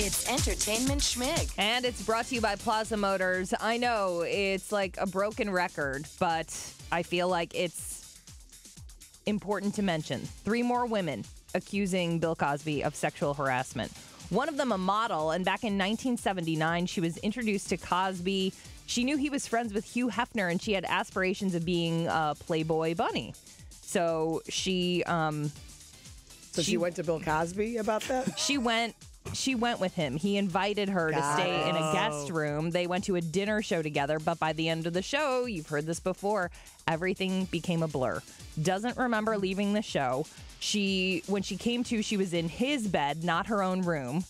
It's Entertainment Schmig. And it's brought to you by Plaza Motors. I know it's like a broken record, but I feel like it's important to mention. 3 more women accusing Bill Cosby of sexual harassment. One of them a model, and back in 1979, she was introduced to Cosby. She knew he was friends with Hugh Hefner, and she had aspirations of being a Playboy bunny. So she went to Bill Cosby about that? She went with him. He invited her to stay in a guest room. They went to a dinner show together, but by the end of the show, you've heard this before, everything became a blur. Doesn't remember leaving the show. When she came to, she was in his bed, not her own room.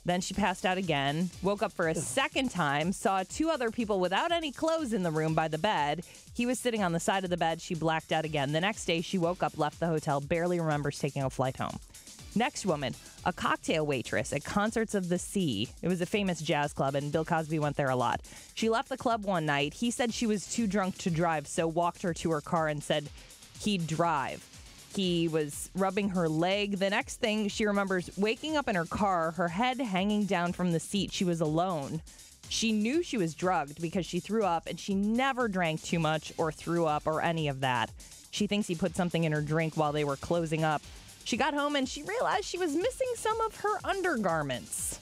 Then she passed out again, woke up for a second time, saw 2 other people without any clothes in the room by the bed. He was sitting on the side of the bed. She blacked out again. The next day, she woke up, left the hotel, barely remembers taking a flight home. Next woman, a cocktail waitress at Concerts of the Sea. It was a famous jazz club, and Bill Cosby went there a lot. She left the club one night. He said she was too drunk to drive, so walked her to her car and said he'd drive. He was rubbing her leg. The next thing she remembers, waking up in her car, her head hanging down from the seat. She was alone. She knew she was drugged because she threw up, and she never drank too much or threw up or any of that. She thinks he put something in her drink while they were closing up. She got home and she realized she was missing some of her undergarments.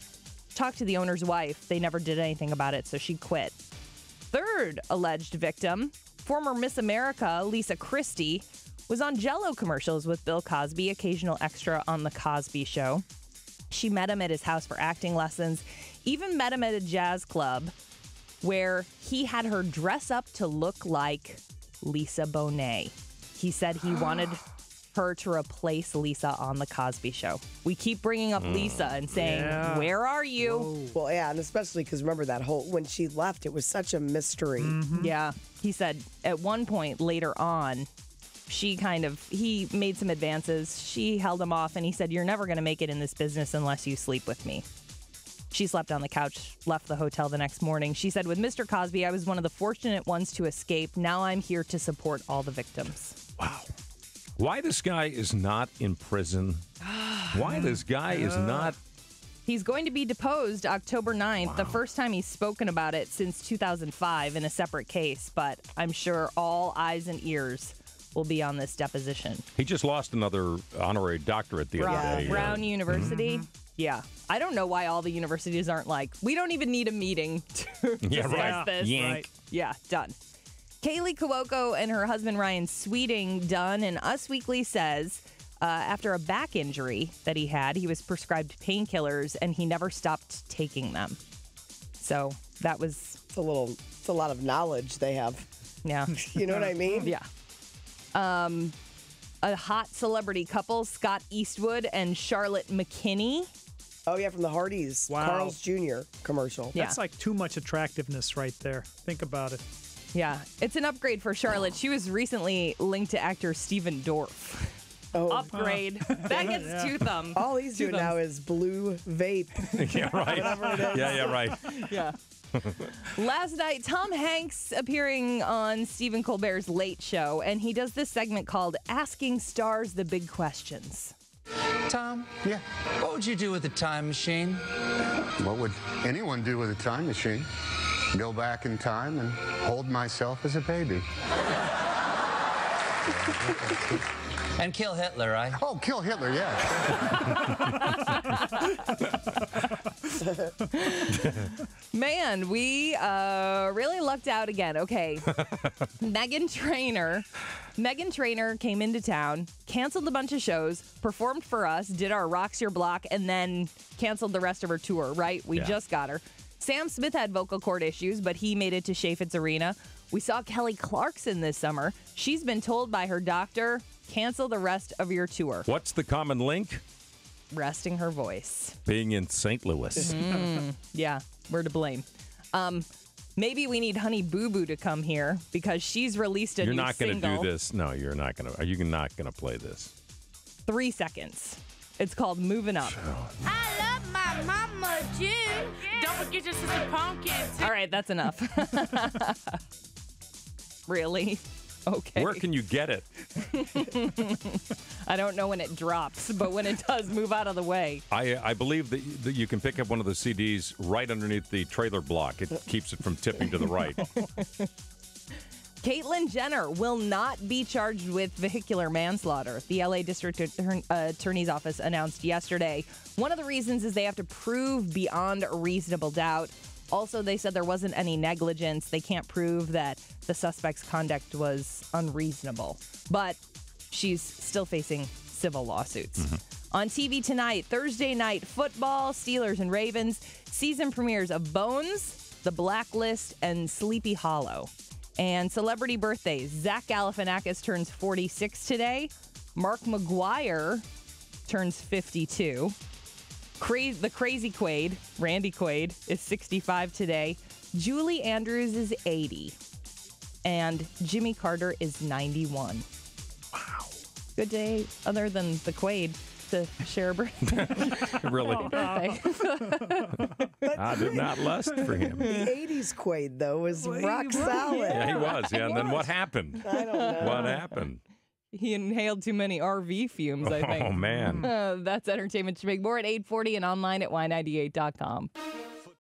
Talked to the owner's wife. They never did anything about it, so she quit. Third alleged victim, former Miss America, Lisa Christie, was on Jell-O commercials with Bill Cosby, occasional extra on The Cosby Show. She met him at his house for acting lessons, even met him at a jazz club where he had her dress up to look like Lisa Bonet. He said he wanted her to replace Lisa on The Cosby Show. We keep bringing up Lisa and saying, where are you? Whoa. Well, yeah, and especially because remember that when she left, it was such a mystery. Mm-hmm. Yeah. He said at one point later on, he made some advances. She held him off and he said, you're never going to make it in this business unless you sleep with me. She slept on the couch, left the hotel the next morning. She said, with Mr. Cosby, I was one of the fortunate ones to escape. Now I'm here to support all the victims. Wow. Why this guy is not in prison? Why this guy is not... He's going to be deposed October 9th, the first time he's spoken about it since 2005 in a separate case. But I'm sure all eyes and ears will be on this deposition. He just lost another honorary doctorate the other day. Brown University. Mm-hmm. Yeah. I don't know why all the universities aren't like, we don't even need a meeting to discuss this. Yank. Right. Yeah, done. Kaylee Cuoco and her husband Ryan Sweeting done, and Us Weekly says after a back injury that he had, he was prescribed painkillers and he never stopped taking them. So that was... It's a lot of knowledge they have. Yeah. You know what I mean? Yeah. A hot celebrity couple, Scott Eastwood and Charlotte McKinney. Oh, yeah, from the Hardys. Wow. Carl's Jr. commercial. Yeah. That's like too much attractiveness right there. Think about it. Yeah, it's an upgrade for Charlotte. She was recently linked to actor Stephen Dorff. Oh. Upgrade. That gets 2 thumbs. All he's doing now is blue vape. Yeah, right. Whatever it is. Yeah, right. Yeah. Last night, Tom Hanks appearing on Stephen Colbert's Late Show, and he does this segment called Asking Stars the Big Questions. Tom? Yeah? What would you do with a time machine? What would anyone do with a time machine? Go back in time and hold myself as a baby. And kill Hitler, right? Oh, kill Hitler, yeah. Man, we really lucked out again. Okay. Meghan Trainor came into town, canceled a bunch of shows, performed for us, did our Rocks Your Block, and then canceled the rest of her tour, right? We just got her. Sam Smith had vocal cord issues, but he made it to Chaffetz Arena. We saw Kelly Clarkson this summer. She's been told by her doctor, cancel the rest of your tour. What's the common link? Resting her voice. Being in St. Louis. Yeah, we're to blame. Maybe we need Honey Boo Boo to come here because she's released a new single. You're not going to do this. No, you're not going to. Are you not going to play this? 3 seconds. It's called Moving Up. I love my mama, June. Don't forget your sister Pumpkin. All right, that's enough. Really? Okay. Where can you get it? I don't know when it drops, but when it does, move out of the way. I believe that you can pick up one of the CDs right underneath the trailer block. It keeps it from tipping to the right. Caitlyn Jenner will not be charged with vehicular manslaughter. The LA District Attorney's Office announced yesterday. One of the reasons is they have to prove beyond a reasonable doubt. Also, they said there wasn't any negligence. They can't prove that the suspect's conduct was unreasonable. But she's still facing civil lawsuits. On TV tonight, Thursday night football, Steelers and Ravens. Season premieres of Bones, The Blacklist, and Sleepy Hollow. And celebrity birthdays. Zach Galifianakis turns 46 today. Mark McGuire turns 52. The Crazy Quaid, Randy Quaid, is 65 today. Julie Andrews is 80. And Jimmy Carter is 91. Wow. Good day, other than the Quaid, to share a birthday. Really? birthday. I did not lust for him. The 80s Quaid, though, was rock solid. Yeah, he was. Yeah, and then what happened? I don't know. What happened? He inhaled too many RV fumes, I think. Oh, man. That's Entertainment Schmig. More at 8:40 and online at y98.com.